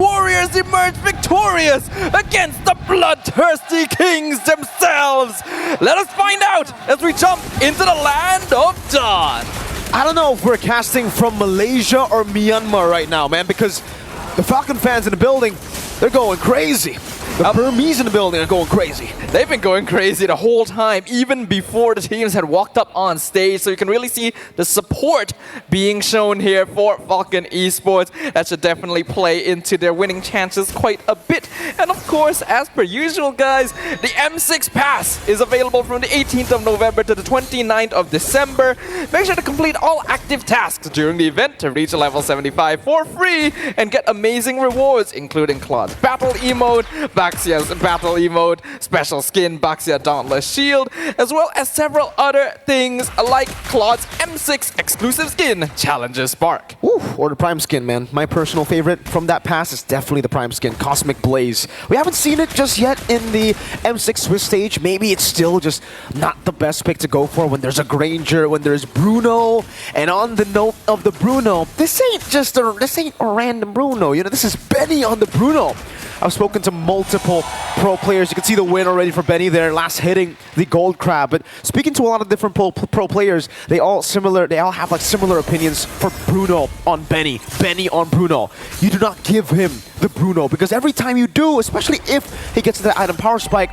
Warriors emerge victorious against the bloodthirsty kings themselves. Let us find out as we jump into the land of Dawn. I don't know if we're casting from Malaysia or Myanmar right now, man, because the Falcon fans in the building, they're going crazy. The Burmese in the building are going crazy. They've been going crazy the whole time, even before the teams had walked up on stage. So you can really see the support being shown here for Falcon Esports. That should definitely play into their winning chances quite a bit. And of course, as per usual, guys, the M6 Pass is available from the 18th of November to the 29th of December. Make sure to complete all active tasks during the event to reach level 75 for free and get amazing rewards, including Claude's Battle Emote, Baxia's Battle Emote, special skin Baxia Dauntless Shield, as well as several other things like Claude's M6 exclusive skin, Challenger Spark. Ooh, or the Prime skin, man. My personal favorite from that pass is definitely the Prime skin, Cosmic Blaze. We haven't seen it just yet in the M6 Swiss stage. Maybe it's still just not the best pick to go for when there's a Granger, when there's Bruno. And on the note of the Bruno, this ain't a random Bruno. You know, this is Benny on the Bruno. I've spoken to multiple pro players. You can see the win already for Benny there, last hitting the gold crab. But speaking to a lot of different pro players, they all have like similar opinions for Bruno on Benny, Benny on Bruno. You do not give him the Bruno, because every time you do, especially if he gets to the item power spike,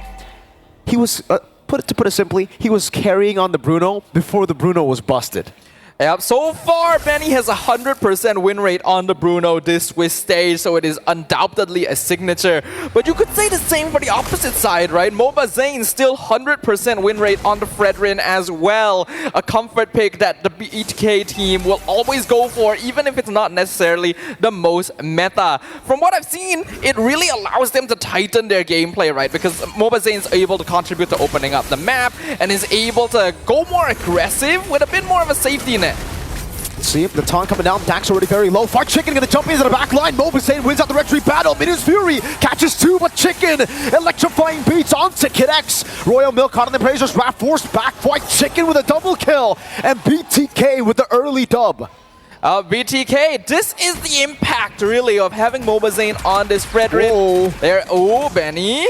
he was, to put it simply, he was carrying on the Bruno before the Bruno was busted. Yep, so far, Benny has a 100% win rate on the Bruno this Swiss stage, so it is undoubtedly a signature. But you could say the same for the opposite side, right? mlbb still 100% win rate on the Fredrin as well. A comfort pick that the BTK team will always go for, even if it's not necessarily the most meta. From what I've seen, it really allows them to tighten their gameplay, right? Because mlbb is able to contribute to opening up the map and is able to go more aggressive with a bit more of a safety net. See, the taunt coming down, Dax already very low. Fried Chicken gonna jump into the back line. mlbb wins out the retreat battle. Minions Fury catches two, but Chicken electrifying beats onto Kid X. Royal Milk caught in the Brazers, Wrath forced back. Fried Chicken with a double kill, and BTK with the early dub. BTK, this is the impact really of having mlbb on this Fredrin. There, Benny.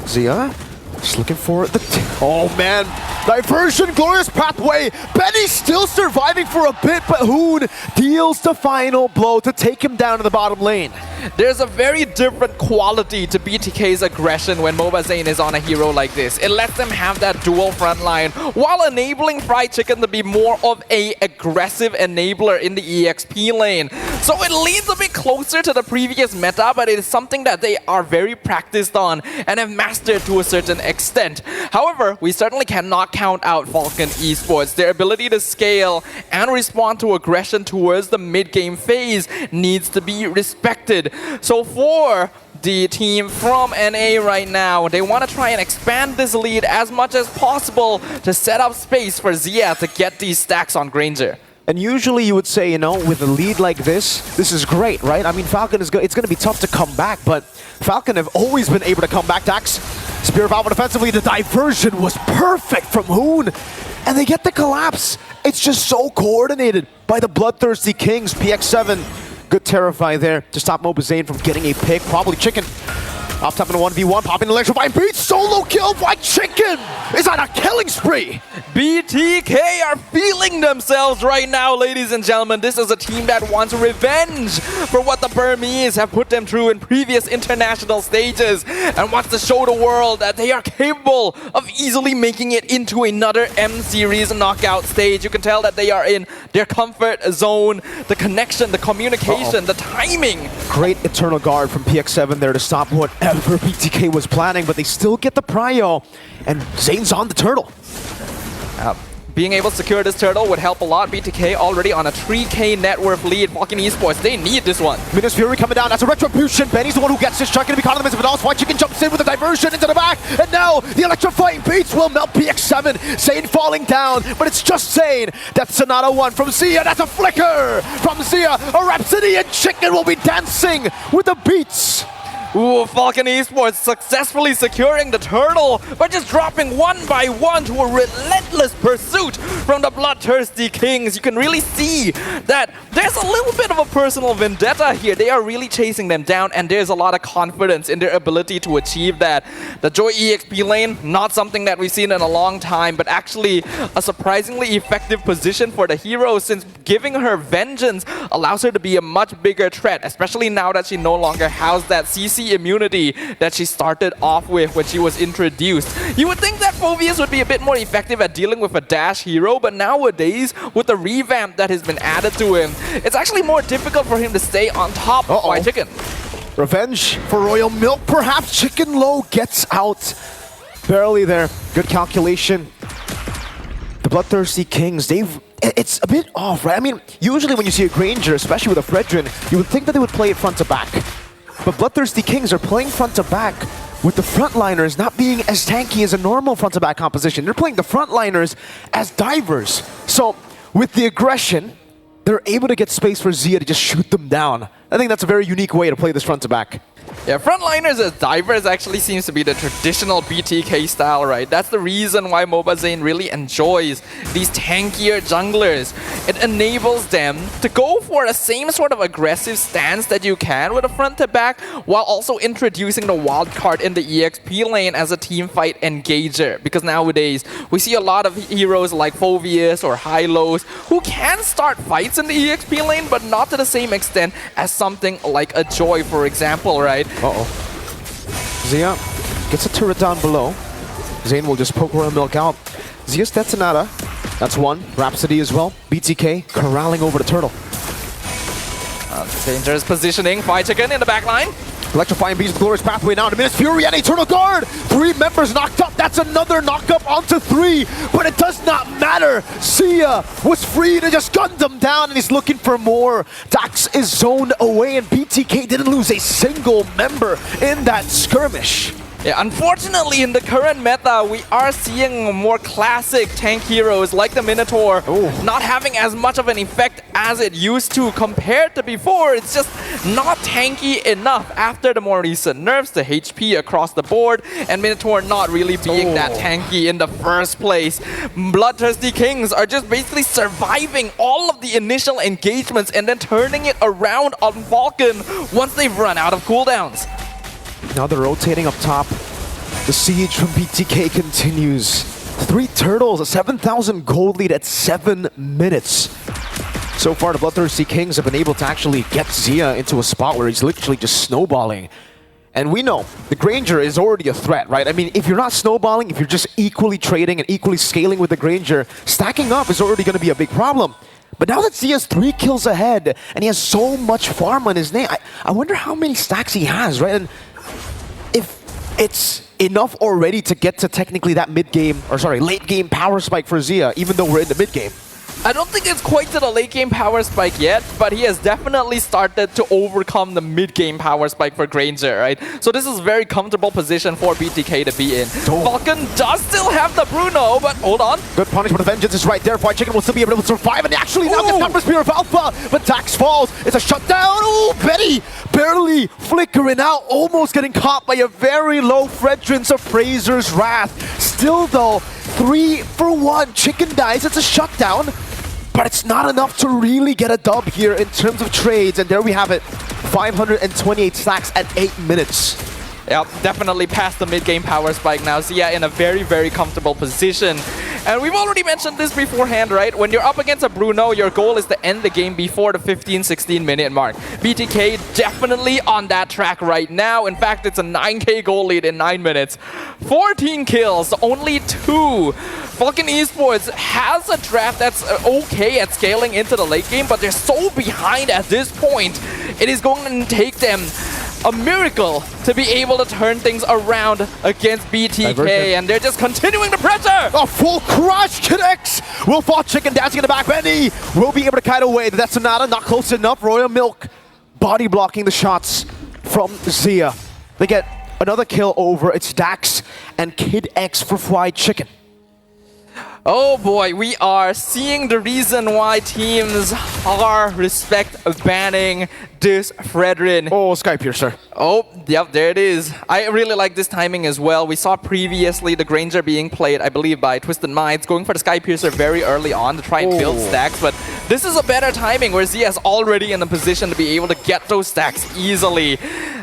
Zia, just looking for the... Oh man, diversion, glorious pathway. Benny still surviving for a bit, but Hoon deals the final blow to take him down to the bottom lane. There's a very different quality to BTK's aggression when mlbb is on a hero like this. It lets them have that dual front line while enabling Fried Chicken to be more of a aggressive enabler in the EXP lane. So it leads a bit closer to the previous meta, but it is something that they are very practiced on and have mastered to a certain extent. However, we certainly cannot count out Falcon Esports. Their ability to scale and respond to aggression towards the mid-game phase needs to be respected. So for the team from NA right now, they want to try and expand this lead as much as possible to set up space for Zia to get these stacks on Granger. And usually you would say, you know, with a lead like this is great, right? I mean, Falcon it's going to be tough to come back, but Falcon have always been able to come back. Dax, Spear of Alpha defensively, the diversion was perfect from Hoon, and they get the collapse. It's just so coordinated by the bloodthirsty Kings. PX7, good Terrify there to stop mlbb from getting a pick. Probably Chicken off top in a 1v1, popping the electrifying beat, solo kill by Chicken! Is on a killing spree! BTK are feeling themselves right now, ladies and gentlemen. This is a team that wants revenge for what the Burmese have put them through in previous international stages and wants to show the world that they are capable of easily making it into another M-Series knockout stage. You can tell that they are in their comfort zone, the connection, the communication, the timing. Great Eternal Guard from PX7 there to stop whatever BTK was planning, but they still get the prio, and Zane's on the turtle. Being able to secure this turtle would help a lot. BTK already on a 3K net worth lead. Falcon Esports, they need this one. Minions Fury coming down. That's a retribution. Benny's the one who gets this shot. Going to be caught in the midst of it all. White Chicken jumps in with a diversion into the back. And now the electrifying beats will melt PX7. Zane falling down, but it's just Zane. That's Sonata 1 from Zia. That's a flicker from Zia. A Rhapsody, and Chicken will be dancing with the beats. Ooh, Falcon Esports successfully securing the turtle by just dropping one by one to a relentless pursuit from the bloodthirsty Kings. You can really see that there's a little bit of a personal vendetta here. They are really chasing them down, and there's a lot of confidence in their ability to achieve that. The Joy EXP lane, not something that we've seen in a long time, but actually a surprisingly effective position for the hero, since giving her vengeance allows her to be a much bigger threat, especially now that she no longer has that CC immunity that she started off with when she was introduced. You would think that Phoveus would be a bit more effective at dealing with a dash hero, but nowadays, with the revamp that has been added to him, it's actually more difficult for him to stay on top of White Chicken. Revenge for Royal Milk, perhaps. Chicken Low gets out. Barely there. Good calculation. The Bloodthirsty Kings, it's a bit off, right? I mean, usually when you see a Granger, especially with a Fredrin, you would think that they would play it front to back. But Bloodthirsty Kings are playing front to back with the frontliners not being as tanky as a normal front to back composition. They're playing the frontliners as divers. So with the aggression, they're able to get space for Xia to just shoot them down. I think that's a very unique way to play this front to back. Yeah, frontliners as divers actually seems to be the traditional BTK style, right? That's the reason why mobazane really enjoys these tankier junglers. It enables them to go for the same sort of aggressive stance that you can with a front to back, while also introducing the wild card in the EXP lane as a team fight engager. Because nowadays, we see a lot of heroes like Phoveus or Hylos who can start fights in the EXP lane, but not to the same extent as something like a Joy, for example, right? Uh-oh. Xia gets a turret down below. Zane will just poke Royal Milk out. Xia's Detonata. That's one. Rhapsody as well. BTK corralling over the turtle. Dangerous positioning. Fight Chicken in the back line. Electrifying Beast, Glorious Pathway now to Minutes Fury and Eternal Guard! 3 members knocked up, that's another knock-up onto 3, but it does not matter! Xia was free to just gun them down and he's looking for more. Dax is zoned away and BTK didn't lose a single member in that skirmish. Yeah, unfortunately, in the current meta, we are seeing more classic tank heroes like the Minotaur not having as much of an effect as it used to compared to before. It's just not tanky enough after the more recent nerfs, the HP across the board, and Minotaur not really being that tanky in the first place. Bloodthirsty Kings are just basically surviving all of the initial engagements and then turning it around on Falcon once they've run out of cooldowns. Now they're rotating up top. The siege from BTK continues. 3 turtles, a 7,000 gold lead at 7 minutes. So far, the Bloodthirsty Kings have been able to actually get Xia into a spot where he's literally just snowballing. And we know the Granger is already a threat, right? I mean, if you're not snowballing, if you're just equally trading and equally scaling with the Granger, stacking up is already going to be a big problem. But now that Xia's 3 kills ahead, and he has so much farm on his name, I wonder how many stacks he has, right? And if it's enough already to get to technically that late game power spike for Xia, even though we're in the mid game. I don't think it's quite to the late game power spike yet, but he has definitely started to overcome the mid game power spike for Granger, right? So this is a very comfortable position for BTK to be in. Falcon does still have the Bruno, but hold on. Good punishment of vengeance is right there. White Chicken will still be able to survive, and actually now gets Number Spear of Alpha, but Dax falls. It's a shutdown. Oh, Betty barely flickering out, almost getting caught by a very low Fredrin's of Fraser's Wrath. Still though, 3 for 1. Chicken dies. It's a shutdown. But it's not enough to really get a dub here in terms of trades. And there we have it. 528 stacks at 8 minutes. Yeah, definitely past the mid-game power spike now. Xia in a very, very comfortable position. And we've already mentioned this beforehand, right? When you're up against a Bruno, your goal is to end the game before the 15-16 minute mark. BTK definitely on that track right now. In fact, it's a 9k goal lead in 9 minutes. 14 kills, only 2. Falcon Esports has a draft that's okay at scaling into the late game, but they're so behind at this point. It is going to take them a miracle to be able to turn things around against BTK, and they're just continuing the pressure! A full crush connects! Will fall Chicken dancing in the back. Benny will be able to kite away. That's Sonata, not close enough. Royal Milk body blocking the shots from Xia. They get another kill over. It's Dax and Kid X for Fried Chicken. Oh boy, we are seeing the reason why teams are respect banning this Fredrin. Oh, Skypiercer. Oh, yep, there it is. I really like this timing as well. We saw previously the Granger being played, I believe, by Twisted Minds, going for the Skypiercer very early on to try and build stacks, but this is a better timing where Zia is already in the position to be able to get those stacks easily.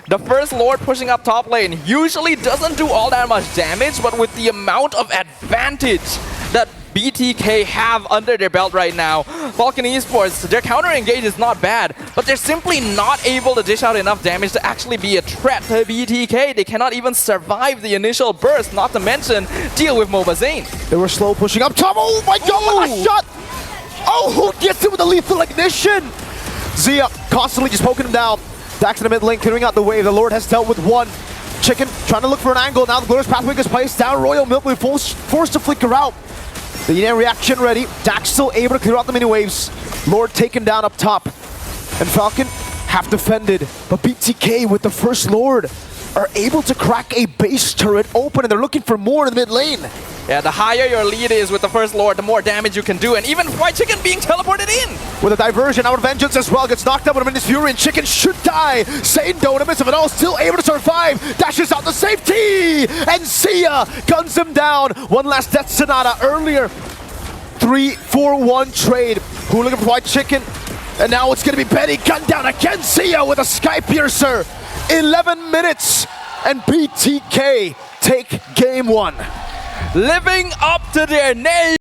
The first Lord pushing up top lane usually doesn't do all that much damage, but with the amount of advantage that BTK have under their belt right now, Falcon Esports, their counter engage is not bad, but they're simply not able to dish out enough damage to actually be a threat to BTK. They cannot even survive the initial burst, not to mention deal with mobazane. They were slow pushing up top. Oh my god, a shot! Oh, who gets it with a lethal ignition? Zia constantly just poking him down. Dax in the mid lane, clearing out the wave. The Lord has dealt with one. Chicken trying to look for an angle. Now the Glorious Pathway is placed down. Royal Milk will be forced to flicker out. The Yin reaction ready. Dax still able to clear out the mini waves. Lord taken down up top. And Falcon half defended. But BTK with the first Lord are able to crack a base turret open, and they're looking for more in the mid lane. Yeah, the higher your lead is with the first Lord, the more damage you can do. And even White Chicken being teleported in. With a diversion, out of Vengeance as well. Gets knocked out with a Minus Fury, and Chicken should die. Sane don't miss of it all, still able to survive. Dashes out to safety! And Zia guns him down. One last Death Sonata earlier. 3-4-1 trade. Who looking for White Chicken? And now it's going to be Betty gunned down again. Zia with a Skypiercer. 11 minutes, and BTK take game one. Living up to their name.